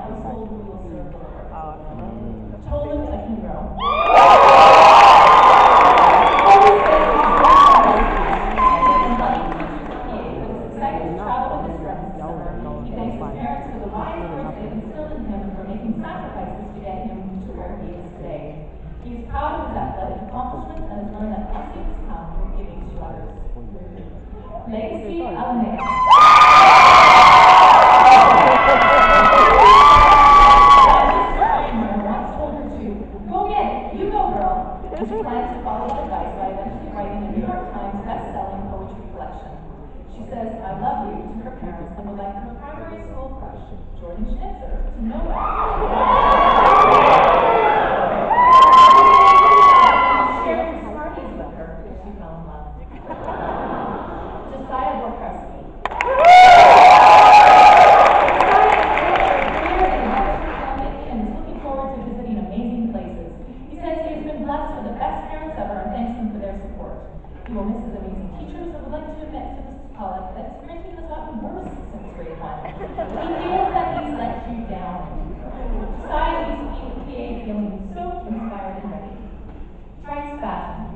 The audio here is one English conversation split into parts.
household we will serve the Lord. Told him a hero. He's proud of his athletic accomplishments and has learned that blessings come from giving to others. Legacy Alameda. Once told her to, go get it, you go girl. And she plans to follow that advice by eventually writing a New York Times best-selling poetry collection. She says, I love you to her parents and would like her primary school crush, Jordan Schnitzer, to know that. He will miss his amazing teachers and would like to admit to Mrs. Pollock that his parenting has gotten worse since grade 1. He feels that he's let you down. Josiah needs to meet with PA feeling so inspired and ready. Trice Batten.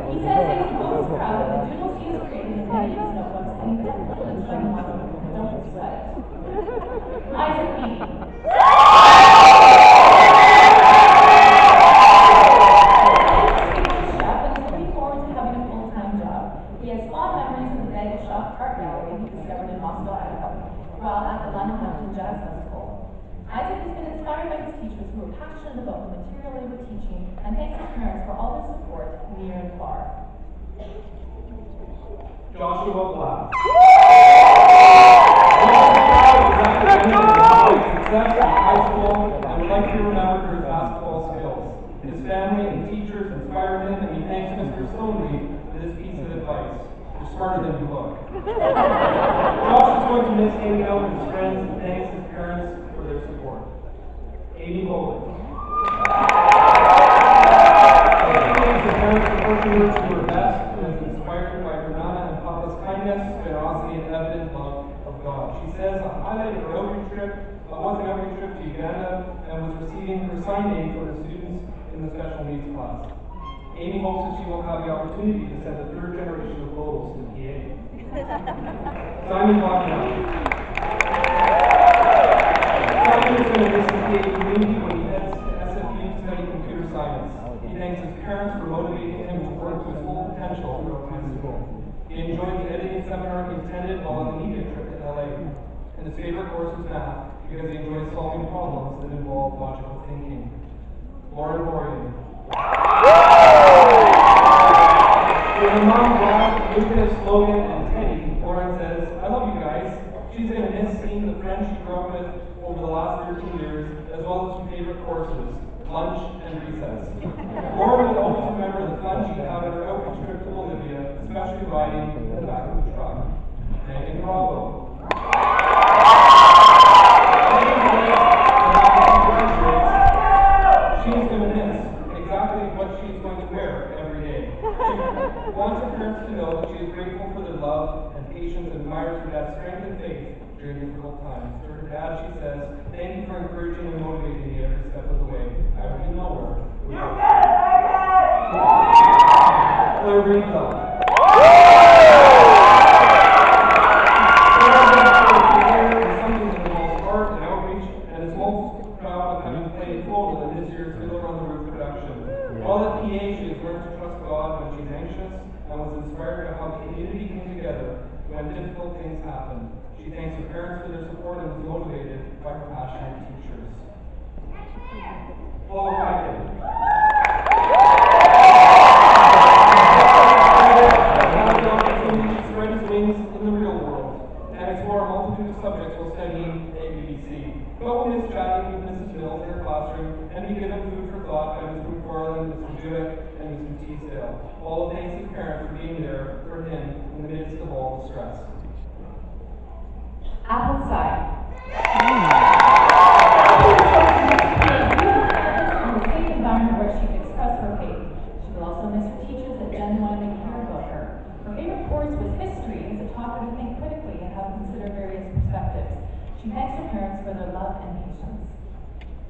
He says that he's most proud of the doodles he has created in many of his notebooks, and he definitely showing one of them. Don't sweat it. Isaac Beatty. Chef and is looking forward to having a full-time job. He has fond memories of the bagel shop art gallery he discovered in Moscow, Idaho, while at the London Hampton Jazz Festival. Isaac has been inspired by his teachers who are passionate about the material they were teaching, and thanks his parents for all their support near and far. Joshua Black. Success in high school and would like to be remembered for his basketball skills. His family and teachers inspired him, and he thanks Mr. Stoneleaf for this piece of advice. You're smarter than you look. Josh is going to miss hanging out with his friends and thanks his parents for their support. Amy Bowling. Workers who are best and is inspired by her Nana and Papa's kindness, generosity, and evident love of God. She says a highlight of her outreach trip was an outreach trip to Uganda and was receiving her sign aid for the students in the special needs class. Amy hopes that she will have the opportunity to send the third generation of Lobos to PA. Simon Bogdan. Simon is going to miss the PA community when he heads to SFU to study computer science. He thanks his parents for motivating him to work to his full potential throughout high school. He enjoyed the editing seminar he attended while on the media trip to LA. And his favorite course was math because he enjoys solving problems that involve logical thinking. Lauren Borean. With her mom, Brad, Lucas, Logan, and Teddy, Lauren says, I love you guys. She's going to miss seeing the friends she grew up with over the last 13 years, as well as her favorite courses, lunch and recess. Lauren will always remember the fun she had at her outreach trip to Bolivia, especially riding in the back of the truck. Megan Bravo. She's going to miss exactly what she's going to wear every day. She wants her parents to know that she is grateful for their love and patience and admires her dad's strength and faith during difficult times. To her dad, she says, thank you for encouraging and motivating me every step of the way. I already know where. Claire Greenfeld. While at PA, she has learned to trust God when she's anxious and was inspired by how the community came together when difficult things happen. She thanks her parents for their support and is motivated by her passionate teachers. Paula Pike. Has the opportunity to spread his wings in the real world and explore a multitude of subjects while studying at UBC. But will miss chatting with Mrs. Mills in her classroom and be given food for thought by Mr. McFarland, Mr. Judek, and Mr. Teasdale. All thanks his parents for being there for him in the midst of all the stress. Apple cider. On the safe environment where she can express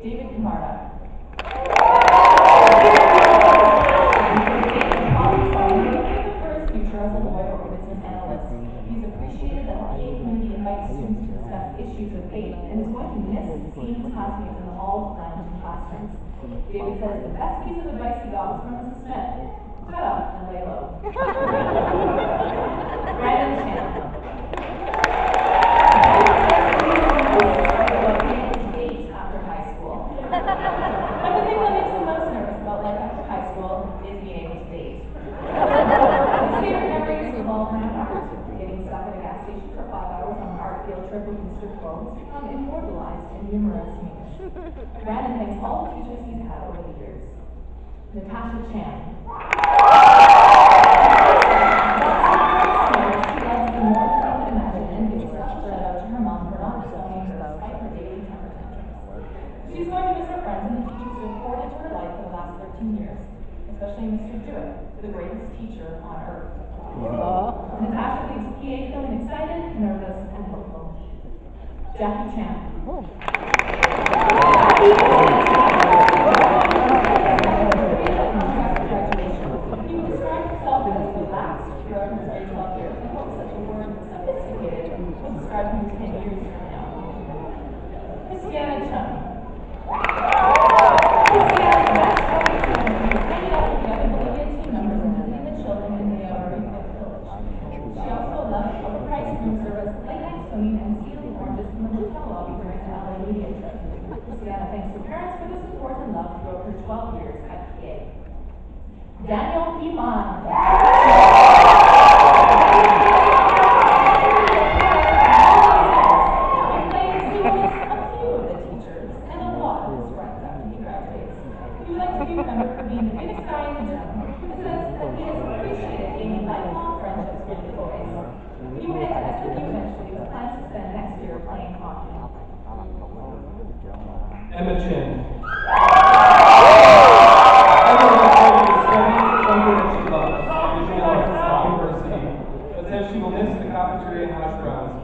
David Camarda. Future as a lawyer or business analyst. He's appreciated that the PA community invites students to discuss issues of faith and is going to miss seeing his classmates in the halls, lounge, and classrooms. David says the best piece of advice he got was from Mrs. Smith. Shut up and lay low. Brandon Chan. After high school. But the thing that makes him most nervous about life after high school is being able to date. His favorite memories involve getting stuck at a gas station for 5 hours on an art field trip with Mr. Crow has become immortalized in numerous memes. Brandon thanks all the teachers he's had over the years. Natasha Chan. She loves them more than I can imagine and gives a shout out to her mom for not disowning her despite her daily temper tantrums. She's going to miss her friends and the teachers who have poured into her life for the last 13 years, especially Mr. Jewett, the greatest teacher on earth. Natasha leaves PA feeling excited, nervous, and hopeful. Jackie Chan. He would describe himself as relaxed throughout his early 12 years and hopes that the word sophisticated will describe him 10 years from now. Christiana Chung. Christiana's best friend is hanging out with the other Bolivian team members and visiting the children in the Aurico village. She also loves overpriced room service, late-night swimming, and stealing oranges from the hotel lobby during the LA media trip. Christiana thanks her parents for the support and love throughout her 12 years at PA. Daniel Piman. Remembered for being the biggest guy in the gym, and says that he has appreciated gaining lifelong friendships with the boys. He will head to SMU eventually with plans to spend next year playing hockey. Emma Chin. Emma loves to study something that she loves, visual arts at university, but says she will miss the cafeteria hash browns.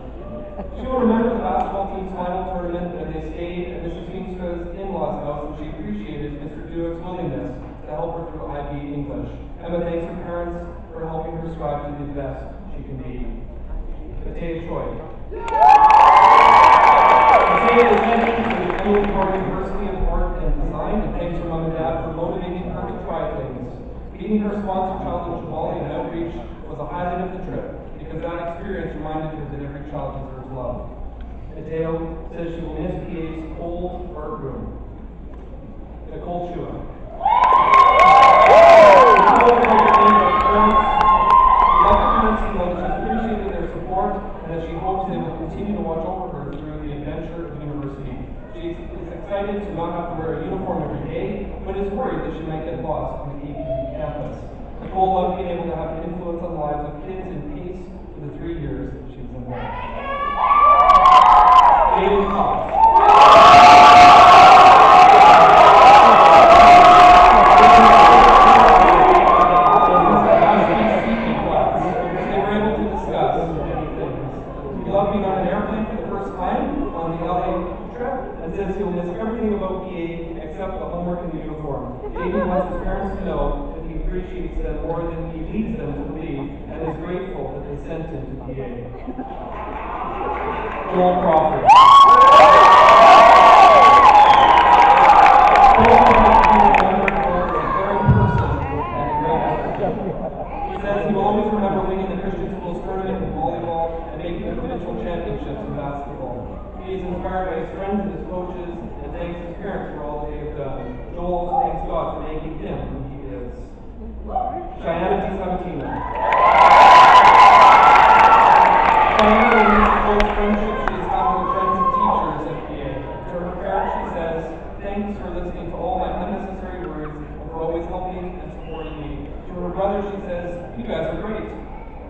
She will remember the basketball team's final tournament when they stayed at Mrs. Feingstra's in-laws' house, and she appreciated Mr. Dewick's willingness to help her through IB English. Emma thanks her parents for helping her strive to be the best she can be. Matea Choi. Matea is heading to the Emily Carr University of Art and Design and thanks her mom and dad for motivating her to try things. Meeting her sponsor child in Chivali and outreach was a highlight of the trip because that experience reminded her that every child deserves love. Mateo says she will miss PA's cold art room. Nicole Chua. She appreciated their support and that she hopes they will continue to watch over her through the adventure of university. She is excited to not have to wear a uniform every day, but is worried that she might get lost on the APU campus. Nicole loved being able to have an influence on the lives of kids in peace for the 3 years that she was involved. David Cox. Says he'll miss everything about PA except the homework and the uniform. David wants his parents to know that he appreciates them more than he leads them to believe and is grateful that they sent him to PA. Joel Crawford. Joel will have to be remembered for a caring person and a great athlete. He says he will always remember winning the Christian Schools tournament in volleyball and making the provincial championships in basketball. He is inspired by his friends and his coaches and thanks his parents for all they have done. Joel also thanks God for making him who he is. Cheyenne Di Sabatino. Cheyenne will miss the close friendships she has had with friends and teachers at PA. To her parents, she says, thanks for listening to all my unnecessary words and for always helping and supporting me. To her brother, she says, you guys are great.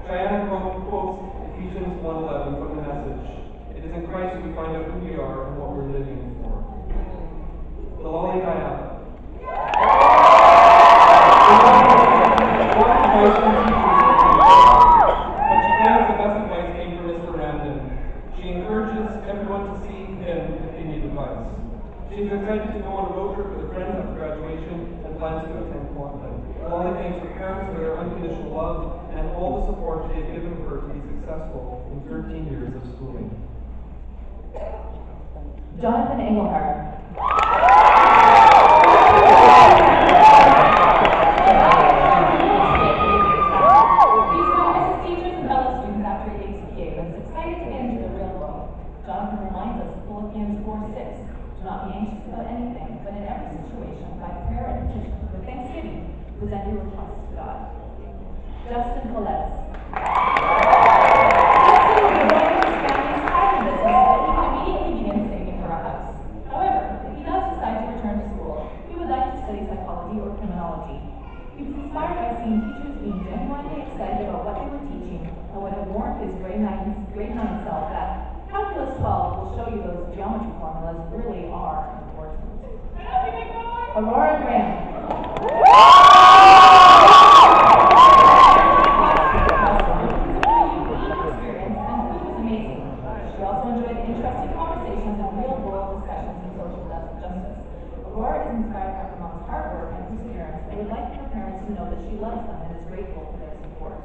Cheyenne quotes Ephesians 1:11 from the Message. It is in Christ we find out who we are and what we're living for. Lolly Diana. Advice from teachers, but she thinks the best advice came from Mr. Ramden. She encourages everyone to see him if they need advice. She's excited to go on a road trip with friends after graduation and plans to attend Portland. Molly thanks her parents for their unconditional love and all the support they have given her to be successful in 13 years of schooling. Jonathan Engelhardt. Jonathan reminds us of Philippians 4:6. Do not be anxious about anything, but in every situation, by prayer and petition, with thanksgiving, present your requests to God. Justin Colette. Justin is growing his family's tithing business so that he can immediately begin saving for a house. However, if he does decide to return to school, he would like to study psychology or criminology. He was inspired by seeing teachers being genuinely excited about what they were teaching and would have warned his grade 9 self that Calculus 12 will show you those geometry formulas really are important. Aurora Graham. She also enjoyed interesting conversations and real-world discussions in social justice. Aurora is inspired by her mom's hard work and perseverance and would like her parents to know that she loves them and is grateful for their support.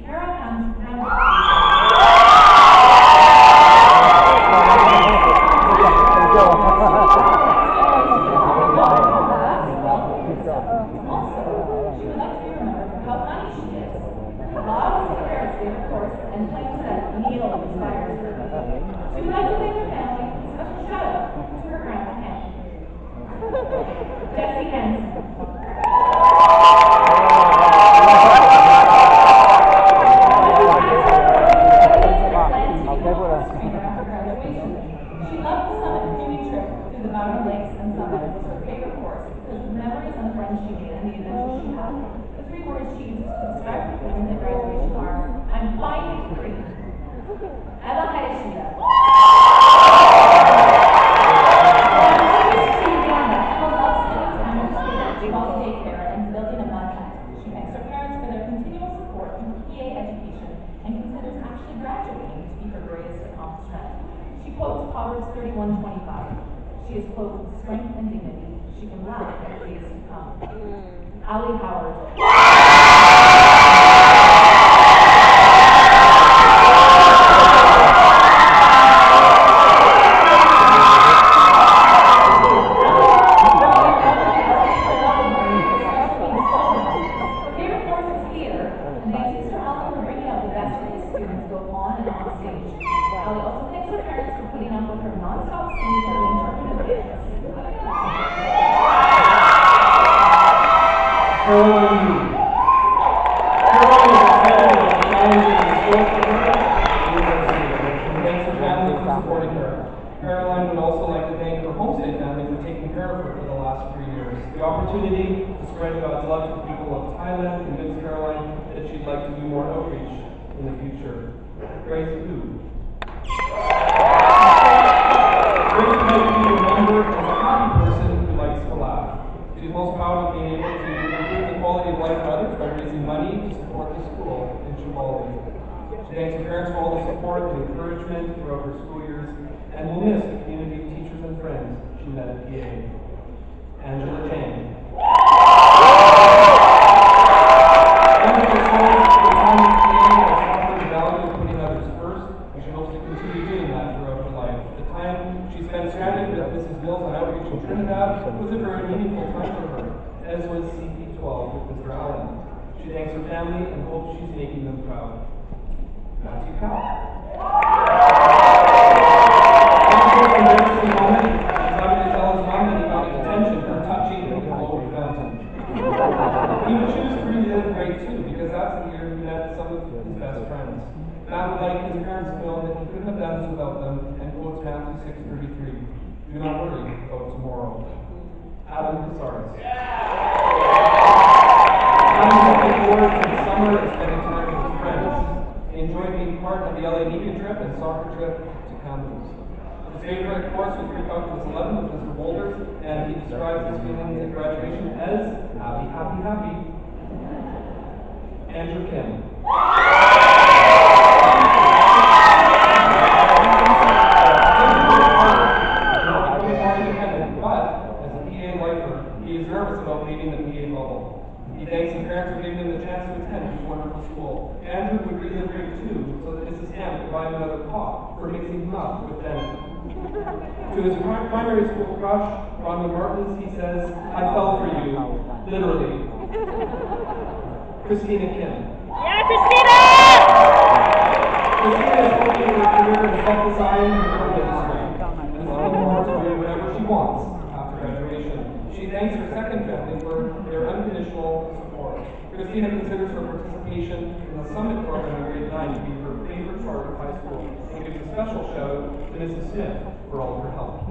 Tahara Proverbs 31:25. She is clothed with strength and dignity. She can laugh at days to come. Ali Howard. Caroline would also like to thank her homestead family for taking care of her for the last 3 years. The opportunity to spread God's love to the people of Thailand convinced Caroline that she'd like to do more outreach in the future. Grace Hu. Grace might be remembered as a happy person who likes to laugh. She's most proud of being able to improve the quality of life for others by raising money to support the school in Chibali. She thanks her parents for all the support and encouragement throughout her school years, and will miss the community of teachers and friends she met at PA. Angela Chang. Angela says the time at PA has taught her the value of putting others first, and she hopes to continue doing that throughout her life. The time she spent stranded with Mrs. Mills on outreach in Trinidad was a very meaningful time for her, as was CP12 with Mr. Allen. She thanks her family and hopes she's making them proud. Matthew Powell. Embarrassing moment, he's having to tell his mom that he got detention for touching the local fountain. He would choose to read it in grade 2 because that's the year he met some of his best friends. Matt would like his parents to know that he couldn't have done this without them, and quotes Matthew 6:33. Do not worry about tomorrow. Adam Casares. Adam looking forward to the summer and spending time with his friends. He enjoyed being part of the LA media trip and soccer trip to Kamloops. His favorite course was Pre-Calculus 11 with Mr. Boulders, and he describes his feelings at graduation as happy, happy, happy. Andrew Kim. words about leaving the PA bubble. He thanks his parents for giving him the chance to attend this wonderful school. Andrew would read the grade too, so that Mrs. Ham could buy him another pot for mixing him up with Bennett. To his primary school crush, Ronald Martins, he says, "I fell for you," literally. Christina Kim. Yeah, Christina! Christina is hoping for a career in self-design and film industry, and is looking forward to doing whatever she wants after graduation. She thanks her second family for their unconditional support. Christina considers her participation in the Summit program in grade 9 to be her favorite part of high school, and gives a special shout out to Mrs. Smith for all of her help.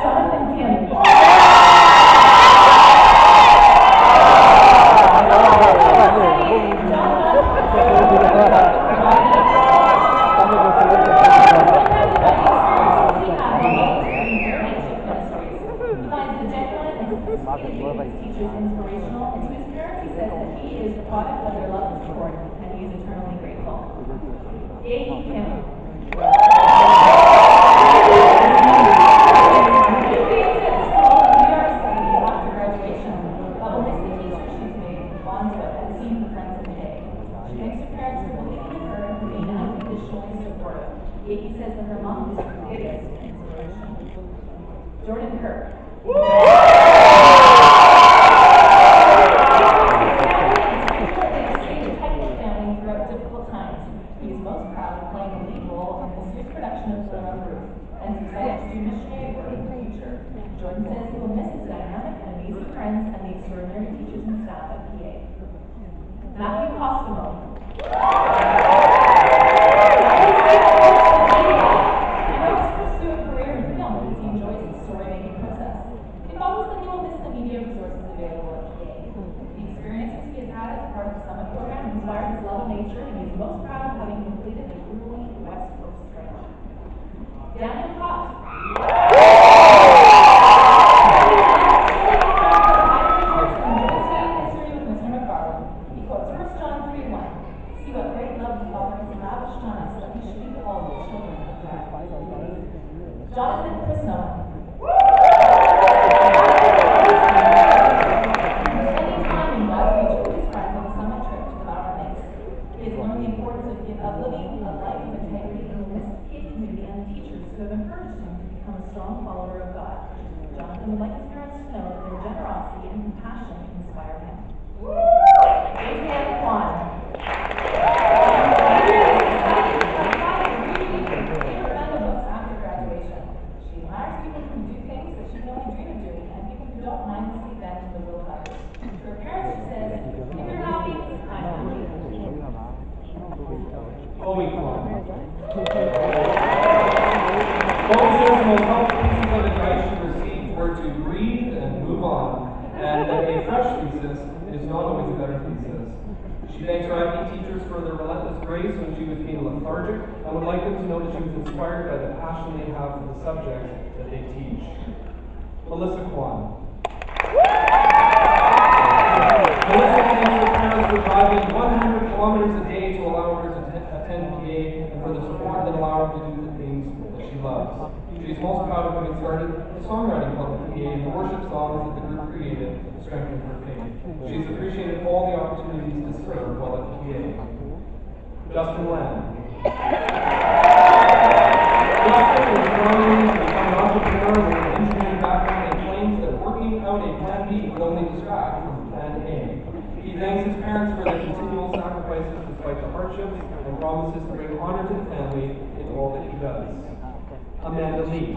Jonathan Kim. Teachers inspirational, and to his parents he says that he is the product of their love and support, and he is eternally grateful. Yay, Kim. After graduation, but will miss the teacher she's made bonds with and seen her friends in the day. She thanks her parents for believing in her and for being unconditionally supportive. Yay, he says that her mom is her biggest inspiration. Jordan Kirk. Jordan says he will miss his dynamic and amazing friends and the extraordinary teachers and staff at PA. Matthew Costomo. He hopes to pursue a career in film because he enjoys the story-making process. He follows that he will miss the media resources available at PA. The experiences he has had as part of the Summit program inspired his love of nature, and he is most proud of having completed the grueling West Coast Trail. Daniel Cox. Jonathan Christone. Spending time in God's nature with his friends on a summer trip to the Bower Lakes. He has learned the importance of living a life of integrity in the midst of the community and the teachers who have encouraged him to become a strong follower of God. Jonathan would like his parents to know that their generosity and compassion inspire him. Adrienne Kwan. Don't mind the sleep bed to the will fire. To her parents, she says, if you're happy, I'm happy. Chloe Kwan. Chloe says the most helpful pieces of advice she received were to breathe and move on, and that a fresh thesis is not always a better thesis. She thanks her IB teachers for their relentless grace when she was being lethargic, and would like them to know that she was inspired by the passion they have for the subject that they teach. Melissa Kwan. Melissa thanks her parents for driving 100 kilometers a day to allow her to attend PA and for the support that allowed her to do the things that she loves. She is most proud of having started the songwriting club at PA and the worship songs that the group created to strengthen her faith. She has appreciated all the opportunities to serve while at PA. Justin Lamb. Justin is trying to become an entrepreneur with an engineering background and claims that working out a plan B would only distract from plan A. He thanks his parents for their continual sacrifices despite the hardships and promises to bring honor to the family in all that he does. Amanda Lee.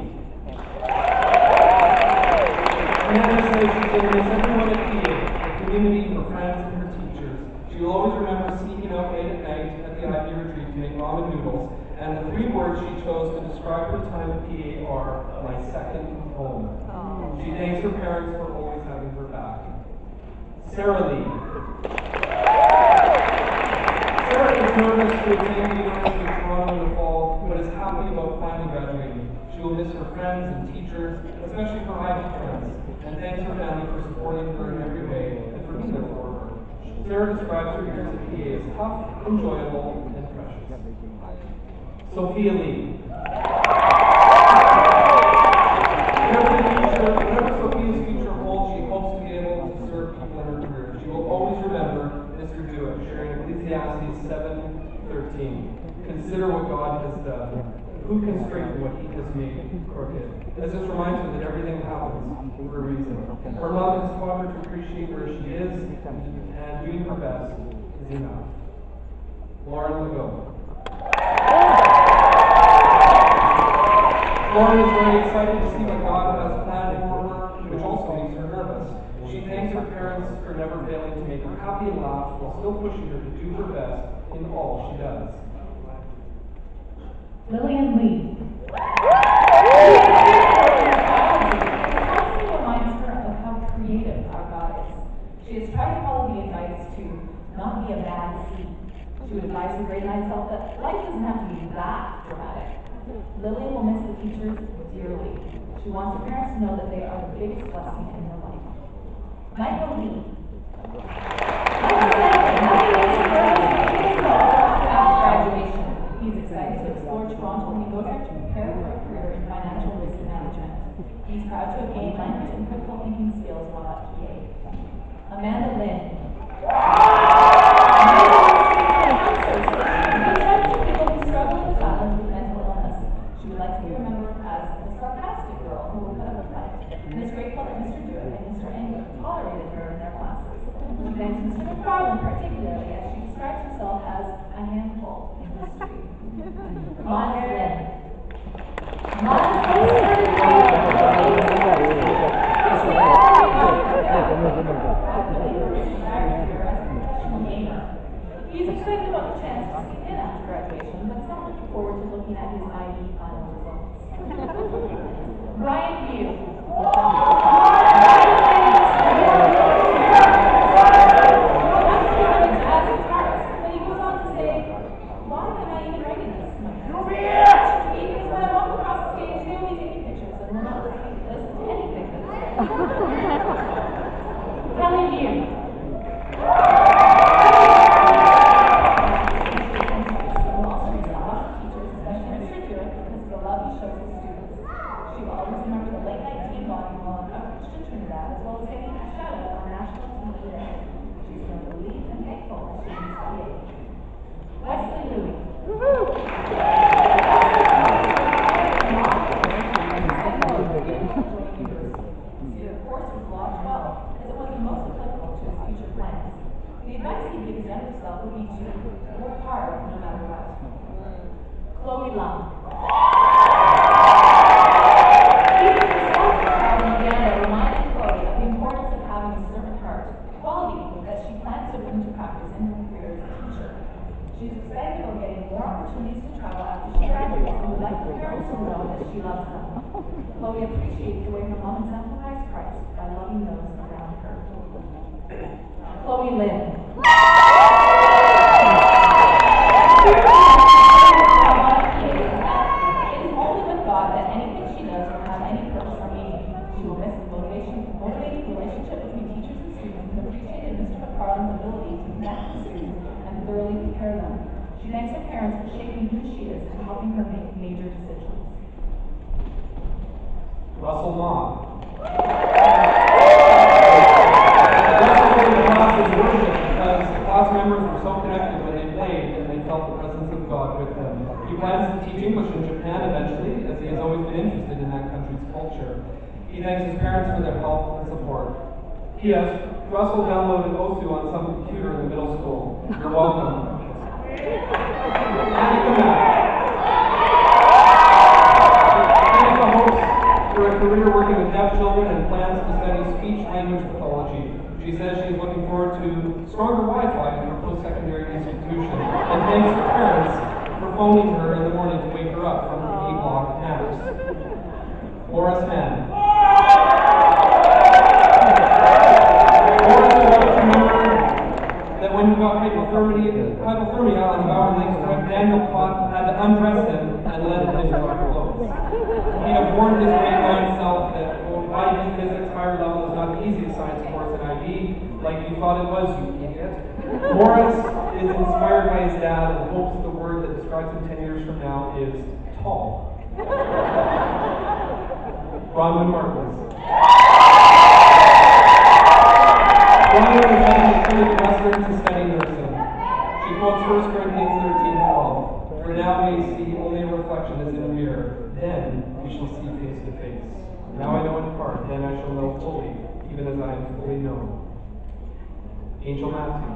Amanda says she will miss everyone at PA, her community, her friends, and her teachers. She will always remember sneaking out late at night at the IB retreat to make ramen noodles, and the 3 words she chose to describe her time at PA are, my second home. She thanks her parents for always having her back. Sarah Lee. Sarah is nervous to attend the University of Toronto in the fall, but is happy about finally graduating. She will miss her friends and teachers, especially her IB friends, and thanks her family for supporting her in every way and for being there for her. Sarah describes her years at PA as tough, enjoyable, and precious. Sophia Lee. Whenever 13. Consider what God has done. Who can straighten what he has made crooked? This just reminds me that everything happens for a reason. Her mom has taught her to appreciate where she is, and doing her best is enough. Lauren Legault. Lauren is very excited to see what God has planned for her, which also makes her nervous. She thanks her parents for never failing to make her happy and laugh while still pushing her to do her best in all she does. Lillian Lee. Constantly reminds her of how creative our God is. She has tried to follow the advice to not be a bad seed. She would advise her grade 9 self that life doesn't have to be that dramatic. Lillian will miss the teachers dearly. She wants her parents to know that they are the biggest blessing in her life. Michael Lee. After graduation, he's excited to explore Toronto when he goes there to prepare for a career in financial risk management. He's proud to have gained language and critical thinking skills while at PA. Amanda Lynn. She would like to be remembered as the sarcastic girl who would put up a fight, and is grateful that Mr. Dewitt and Mr. Engel tolerated her in their classes. She thanks Mr. McFarland particularly, as she describes herself as a handful in history. Miles Lynn. He's excited about the chance to skip in after graduation, but is not looking forward to looking at his IB final results. Brian Pugh. But he goes on to say, why am I even writing this? Because when I walk across the stage, they only taking pictures, and we're not listening to anything that's Kelly View. Chloe Lum. Reminded Chloe of the importance of having a servant heart, a quality that she plans to put into practice in her career as a teacher. She's excited about getting more opportunities to travel after she graduates and would like her parents to know that she loves them. Chloe appreciates the way her mom exemplifies Christ by loving those around her. Chloe Lynn. She thanks her parents for shaping who she is and helping her make major decisions. Russell Mott. Russell was in the class as worship because the class members were so connected when they played and they felt the presence of God with them. He plans to teach English in Japan eventually, as he has always been interested in that country's culture. He thanks his parents for their help and support. P.S. Russell downloaded OSU on some computer in the middle school. You're welcome. Annika hopes for a career working with deaf children and plans to study speech-language pathology. She says she's looking forward to stronger Wi-Fi in her post-secondary institution and thanks her parents for phoning her in the morning to wake her up from her E-block naps. Horace Mann. When he got hypothermia on Bower Lake's trip, Daniel Cott had to undress him and let him into our clothes. He had warned his grade 9 self that, quote, IB physics higher level is not the easiest science course in IB, like you thought it was, you idiot. Morris is inspired by his dad and hopes the word that describes him 10 years from now is tall. Bronwyn Marcus. Bronwyn is heading to Western to study nursing. She quotes 1 Corinthians 13:12. shall see face to face. Now I know in part, then I shall know fully, even as I am fully known. Angel Matthew.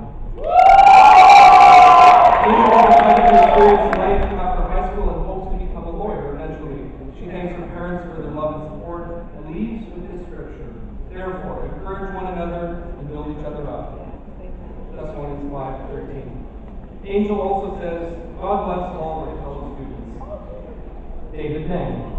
Angel has decided to experience life after high school and hopes to become a lawyer eventually. She thanks her parents for their love and support and leaves with this scripture. Therefore, encourage one another and build each other up. Thessalonians 5:13. Angel also says, God bless all my fellow students. David Meng.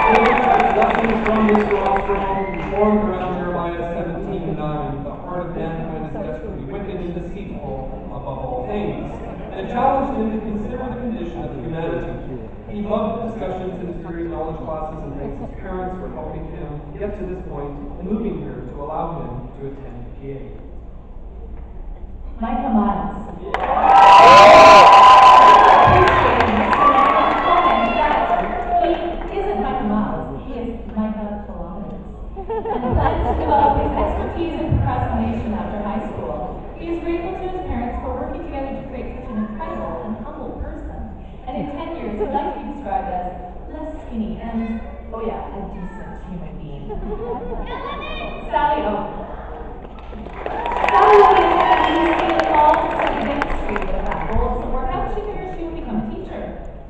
David cites lessons from Mr. Armstrong, formed around Jeremiah 17:9. The heart of mankind is desperately wicked and deceitful above all things. And it challenged him to consider the condition of humanity. He loved the discussions in his theory knowledge classes and thanks his parents for helping him get to this point and moving here to allow him to attend PA. Micah Miles. He isn't Micah Miles, he is Micah Kilometers. And plans to develop his expertise in procrastination after high school. He is grateful to his parents for working together to create such an incredible and humble person. And in 10 years, he'd like to be described as less skinny and, oh yeah, a decent human being. Sally Oak. Sally Oak is all to study dentistry with a bad goal to work out. She figures she would become a teacher.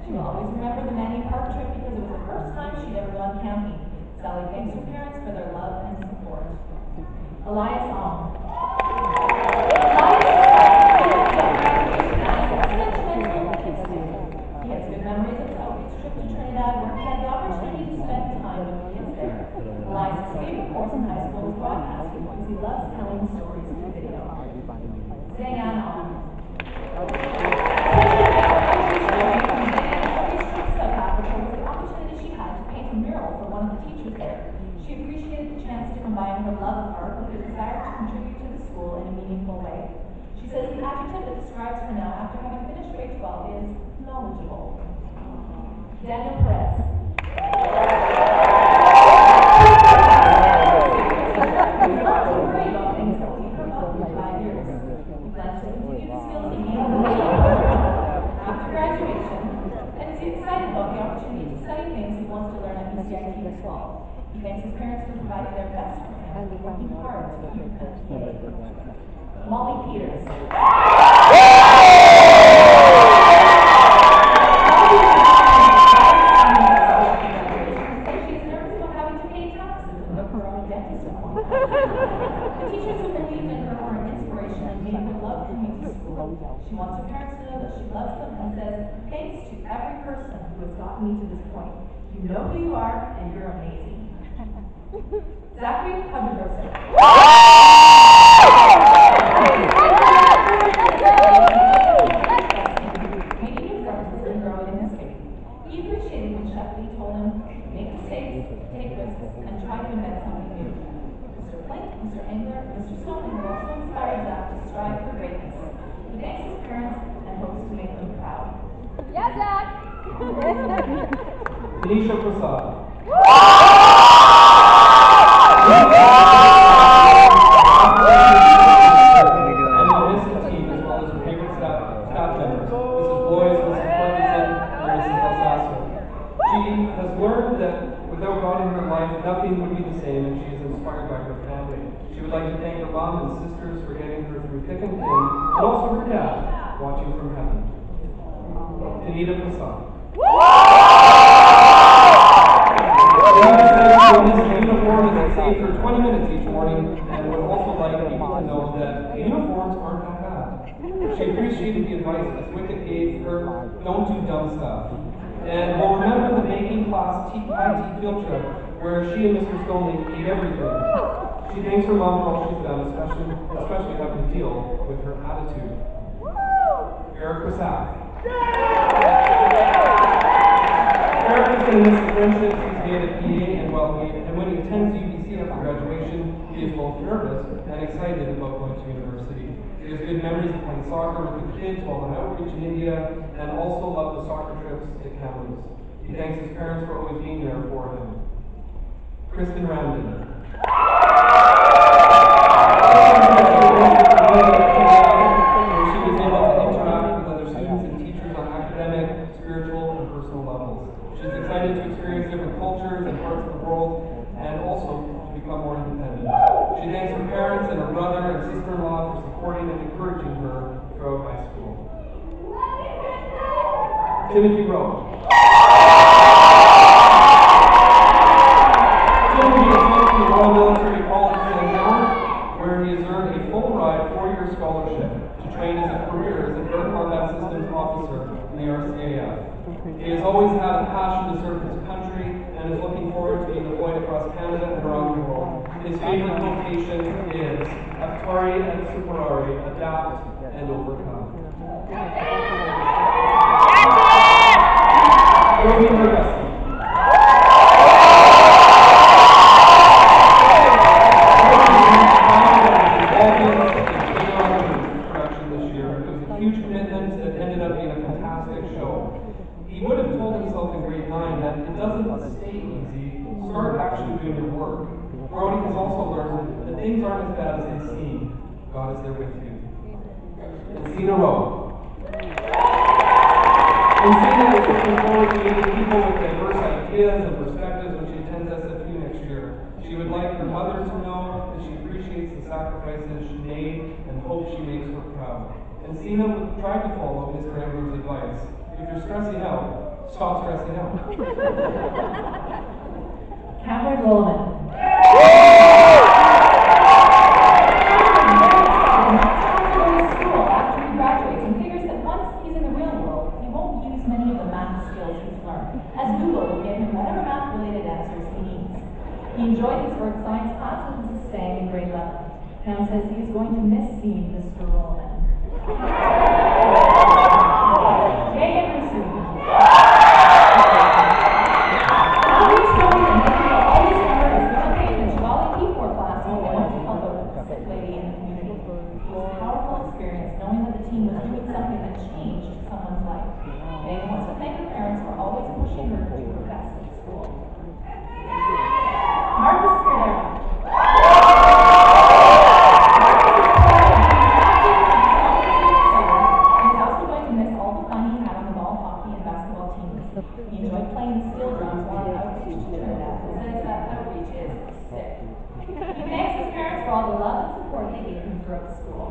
She will always remember the Manning Park trip because it was the first time she'd ever gone camping. Sally thanks her parents for their love and support. Elias Ong. He has good memories of his outreach trip to Trinidad where he had the opportunity to spend time with kids there. Elias' favorite course in high school is broadcasting because he loves telling stories through video. Zayan Ong. South Africa was the opportunity she had to paint a mural for one of the teachers there. She appreciated the chance to combine her love of art with a desire to contribute to the school in a meaningful way. She says the adjective that describes her now after having finished grade 12 is knowledgeable. Daniel Perez. After graduation, and is excited about the opportunity to study things he wants to learn at UCIT this fall. He thanks his parents for providing their best for him and working hard to keep him at PA. Molly Peters. She's nervous about having to pay taxes and her own dentist appointment. The teachers who believed in her were an inspiration and made her love coming to school. She wants her parents to know that she loves them and says, thanks to every person who has gotten me to this point. You know who you are and you're amazing. Zachary Hubbardson. Making new friends and growing in his faith. He appreciated when Shepley told him, make mistakes, take risks, and try to invent something new. Mr. Flink, Mr. Engler, Mr. Snowden have also inspired Zach to strive for greatness. He thanks his parents and hopes to make them proud. Yeah, Zach! Tanisha Prasad. Nothing would be the same, and she is inspired by her family. She would like to thank her mom and sisters for getting her through thick and thin, and also her dad, watching from heaven. Tanita Prasad. This uniform is saved for 20 minutes each morning, and would also like people to know that uniforms aren't that bad. She appreciated the advice that Wicked gave her, don't do dumb stuff. And will remember the baking class tea field trip, where she and Mr. Stoney ate everything. She thanks her mom for all she's done, especially having to deal with her attitude. Eric Prasak. Eric is going to miss the friendships he's made at PA and when he attends UBC after graduation, he is both nervous and excited about going to university. He has good memories of playing soccer with the kids while on outreach in India, and also loved the soccer trips to Kamloops. He thanks his parents for always being there for him. Kristen Ramden. She was able to interact with other students and teachers on academic, spiritual, and personal levels. She excited to experience different cultures and parts of the world, and also to become more independent. She thanks her parents and her brother and sister-in-law for supporting and encouraging her throughout high school. Timothy Rowe. Timothy attended the Royal Military College St. John, where he has earned a full-ride 4-year scholarship to train as a career as an air combat systems officer in the RCAF. He has always had a passion to serve his country and is looking forward to being deployed across Canada and around the world. His favorite quotation is, "Actari and superari, adapt and overcome." Romy Murgusky. Huge commitment that ended up being a fantastic show. He would have told himself in grade 9 that it doesn't stay easy, start actually doing your work. Brody has also learned that things aren't as bad as they seem. God is there with you. Encina Rowe. Encina is looking forward to meeting people with diverse ideas and perspectives when she attends SFU next year. She would like her mother to know that she appreciates the sacrifices she made and hopes she makes her proud. Encina would try to follow Mr. Ambrose's advice. If you're stressing out, stop stressing out. Cameron Rollman. School after he graduates and figures that once he's in the real world, he won't use many of the math skills he's learned, as Google will give him whatever math-related answers he needs. He enjoyed his earth science class with Mrs. Stang in grade 11. Cam says he is going to miss seeing Mr. Rollman. Megan Rusu. Audrey's story and Megan will always remember as the unpaid and Chivali P4 class when they went to help a sick lady in the community. It was a powerful experience knowing that the team was doing something that changed someone's life. Megan wants to thank her parents for always pushing her to do her best at school. Marcus Scudero. He enjoyed playing steel drums while on outreach to Trinidad. He says that outreach is sick. He thanks his parents for all the love and support they gave him throughout school.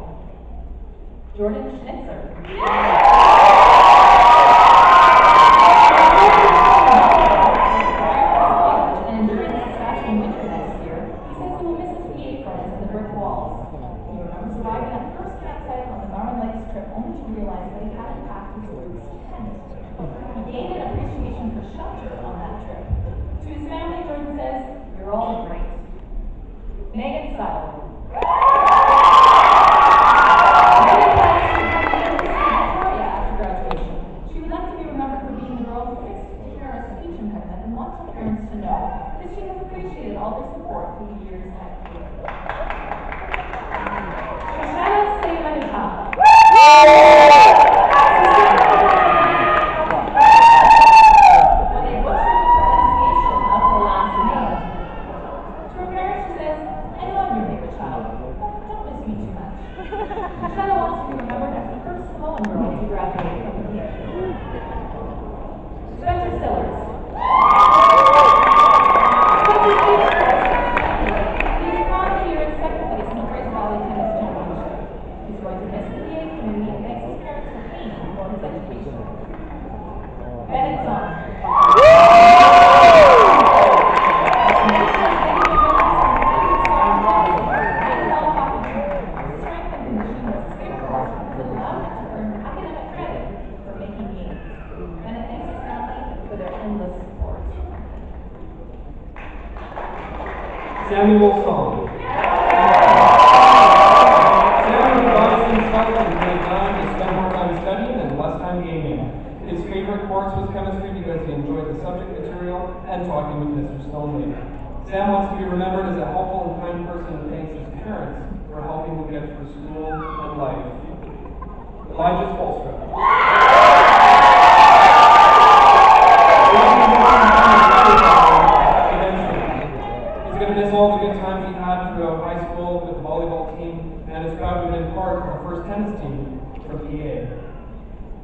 Jordan Schnitzer. And during the Saskatchewan winter next year, he says he will miss his PA friends and the brick walls. He remembers arriving at the first campsite on the Garmin Lakes trip only to realize that he hadn't packed his roots tent. He gained an appreciation for shelter on that trip. To his family, Jordan says, "You're all great." Megan Suttle. Megan plans to attend Victoria after graduation. She would like to be remembered for being the girl who fixed Tara's speech impediment and wants her parents to know that she has appreciated all their support through the years at Career. Shoshana Seymanutapa. Samuel Song. Samuel got himself in grade 9 to spend more time studying and less time gaming. His favorite course was chemistry because he enjoyed the subject material and talking with Mr. Stoneley. Sam wants to be remembered as a helpful and kind person and thanks his parents for helping him get through school and life. Elijah Spolstra. He's going to miss all the good times he had throughout high school with the volleyball team and is proud to have been part of the first tennis team from PA.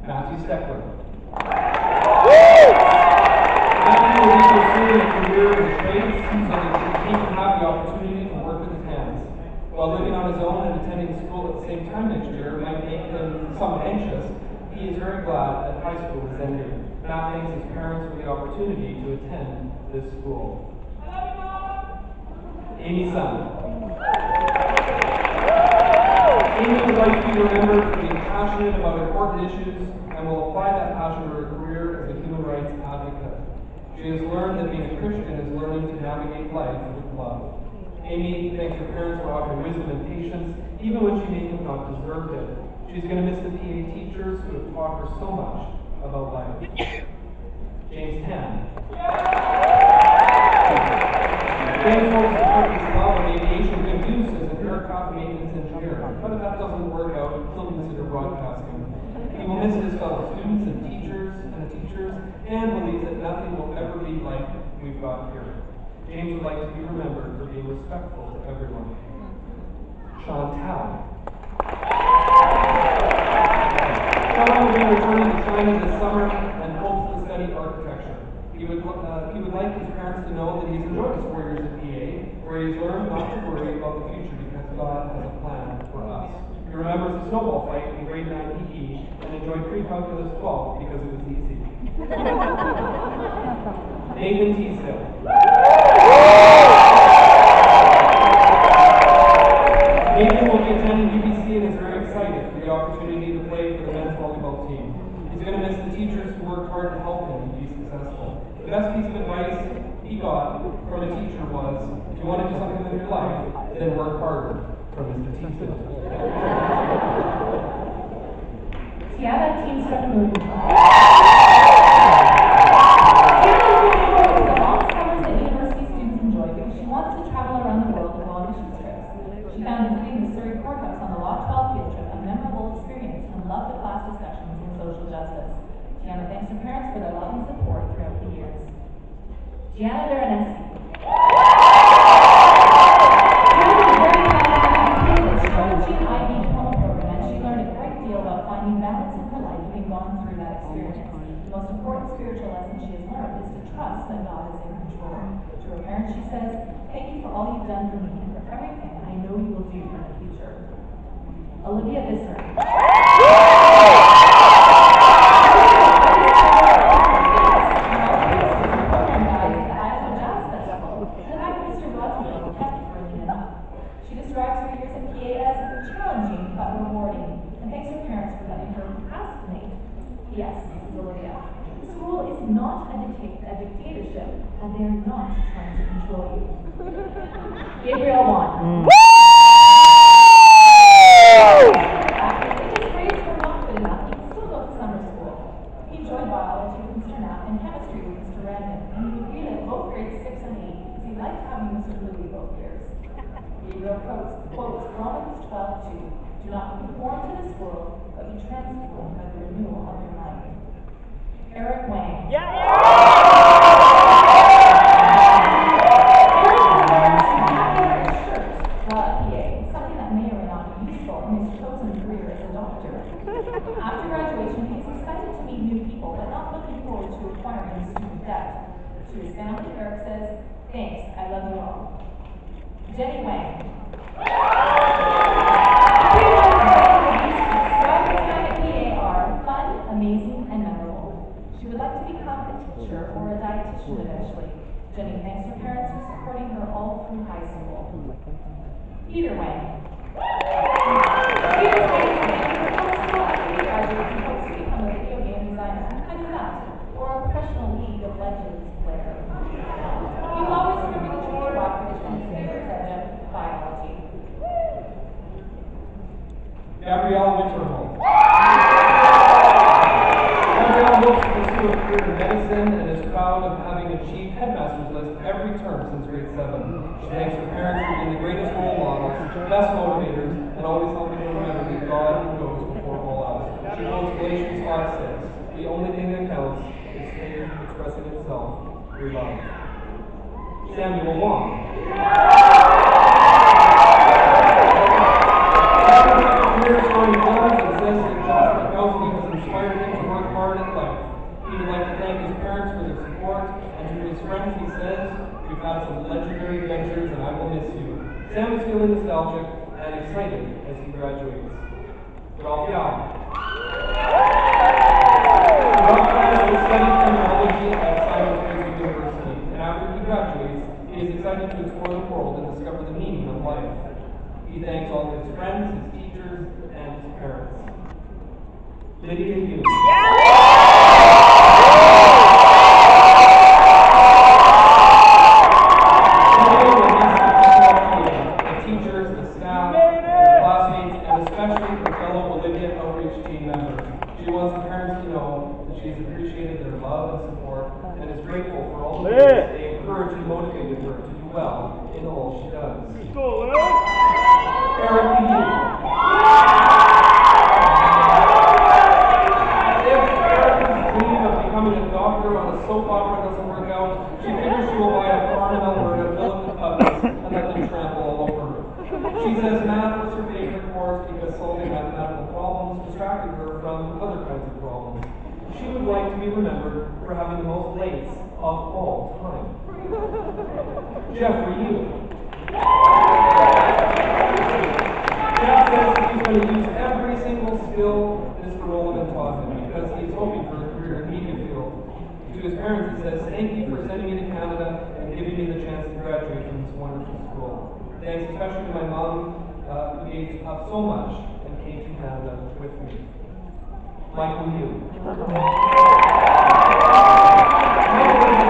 Matthew Steckler. Matthew so that he can have the opportunity to work with his hands. While living on his own and attending school at the same time next year might make him somewhat anxious, he is very glad that high school is ending. Matt thanks his parents for the opportunity to attend this school. Amy's son. Amy would like to be remembered for being passionate about important issues and will apply that passion to her career as a human rights advocate. She has learned that being a Christian is learning to navigate life with love. Amy thanks her parents for offering wisdom and patience, even when she may have not deserved it. She's going to miss the PA teachers who have taught her so much about life. James Tan. James wants to put his love of aviation good use as an aircraft maintenance engineer, but if that doesn't work out, he'll consider broadcasting. He will miss his fellow students and teachers and believes that nothing will ever be like we've got here. James would like to be remembered for being respectful to everyone. Chantal. Sean will be returning to China this summer and hopes to study architecture. He would like his parents to know that he's enjoyed his 4 years at PA, where he's learned not to worry about the future because God has a plan for us. He remembers the snowball fight in grade 9 PE and enjoyed pre-calculus 12 because it was easy. Nathan Teasdale. Nathan will be attending UBC and is very excited for the opportunity to play for the men's volleyball team. He's going to miss the teachers who worked hard to help him be successful. The best piece of advice he got from a teacher was, if you want to do something with your life, then work harder, from Mr. Teasdale. Tiana Teamster Moody. Found visiting the Surrey Courthouse on the Law 12 field trip a memorable experience and loved the class discussions in social justice. Gianna thanks her parents for their love and support throughout the years. Gianna Veronesi. Gianna was very proud of the Strategy and IB diploma program, and she learned a great deal about finding balance in her life having gone through that experience. The most important spiritual lesson she has learned is to trust that God is in control. To her parents she says, "Thank you for all you've done for me and for everything I know you will do in the future." Olivia Visser. She describes her years at PA as challenging but rewarding, and thanks her parents for letting her procrastinate. Yes, this is Olivia. The school is not a dictatorship, and they are not trying to control you. Gabriel Wan. If his grades were not good enough, he could still go to summer school. He enjoyed biology with Mr. Knapp and chemistry with Mr. Randon, and he would read at both grades 6 and 8 because he liked having Mr. Louis both years. Gabriel quotes Romans 12:2. Do not conform to this world, but be transformed by the renewal of your mind. Eric Wang. Eric desires to have a shirt while at PA, something that may or may not be useful in his chosen career as a doctor. After graduation, he is excited to meet new people, but not looking forward to acquiring student debt. To his family, Eric says, "Thanks, I love you all." Jenny Wang. Fun, amazing, and memorable. She would like to become a teacher or a dietitian eventually. Jenny thanks her parents for supporting her all through high school. Peter Wang. Peter Wang is a professional equity graduate who hopes to become a video game designer, kind of that, or a professional League of Legends player. He will always remember the teacher rock for his favorite subject, biology. Gabrielle Winterhold. Gabrielle hopes to pursue a career in medicine and is proud of having achieved headmaster's list every term since grade 7. She thanks her parents for being the greatest role models, best motivators, and always helping her remember that God goes before all else. She quotes Galatians 5:6. The only thing that counts is faith expressing itself through love. Samuel Wong. Career story tells and says that Josh Bukowski has inspired him to work hard in life. He would like to thank his parents for their support and to And to his friends, he says, "We've had some legendary adventures, and I will miss you." Sam is feeling nostalgic and excited as he graduates. Ralph Yow. Ralph has studied criminology at Simon Fraser University, and after he graduates, he is excited to explore the world and discover the meaning of life. He thanks all of his friends, his teachers, and his parents. Lydia Yu. She wants her parents to know that she has appreciated their love and support and is grateful for all the ways they encouraged and motivated her to do well in all she does. Eric P. If Eric's dream of becoming a doctor on a soap opera doesn't work out, she figures she will buy a farm in Alberta, fill up with puppies, and let them trample all over her. She says math was her favorite course because solving mathematical problems distracted her from other kinds of problems. She would like to be remembered for having the most lates of all time. Jeffrey Yu. Jeff says he's going to use every single skill Mr. Rowland taught him because he is hoping for a career in the media field. To his parents, he says, "Thank you for sending me to Canada and giving me the chance to graduate from this wonderful school. Thanks especially to my mom, who gave up so much and came to Canada with me." Michael Yu. Michael is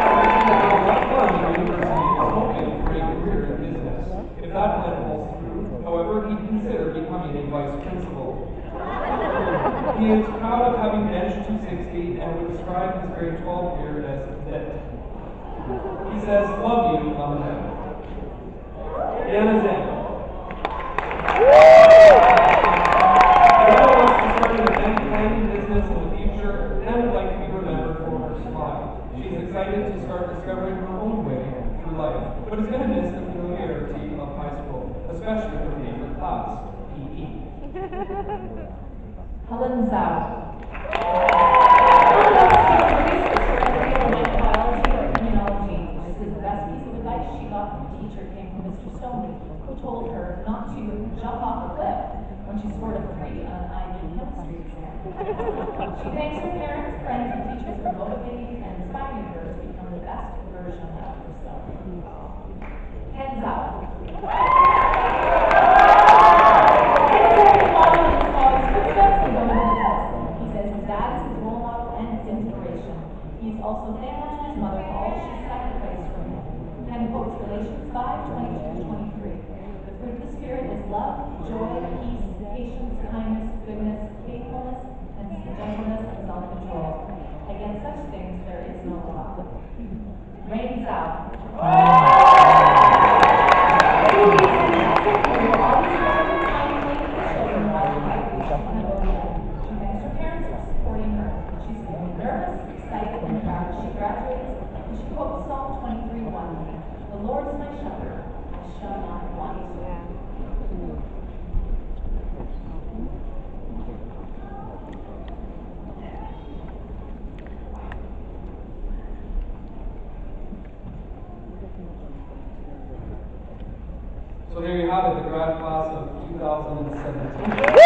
what fun the university is hoping for a career in business. If that plan falls through, however, he'd consider becoming a vice principal. He is proud of having benched 260 and would describe his grade 12 year as lit. He says, "Love you, Mom and Dad." Yana Zhang. Yana wants to start an event planning business in the future and would like to be remembered for her smile. She's excited to start discovering her own way through life, but is going to miss the familiarity of high school, especially her favorite class, PE. Helen Zhao. Who told her not to jump off a cliff when she scored a 3 on an IB chemistry exam. She thanks her parents, friends, and teachers for motivating and inspiring her to become the best version of herself. Ken Zhao. He says his dad is his role model and his inspiration. He's also thankful to his mother for all she sacrificed for him. Ken quotes Galatians 5:22-23. The fruit of the Spirit is love, joy, peace, patience, kindness, goodness, faithfulness, and gentleness and self-control. Against such things there is no law. Rain Zhao. She thanks her parents for supporting her. She's nervous, excited, and proud as she graduates, and she quotes Psalm 23:1. "The Lord is my shepherd, I shall not want." So there you have it, the grad class of 2017.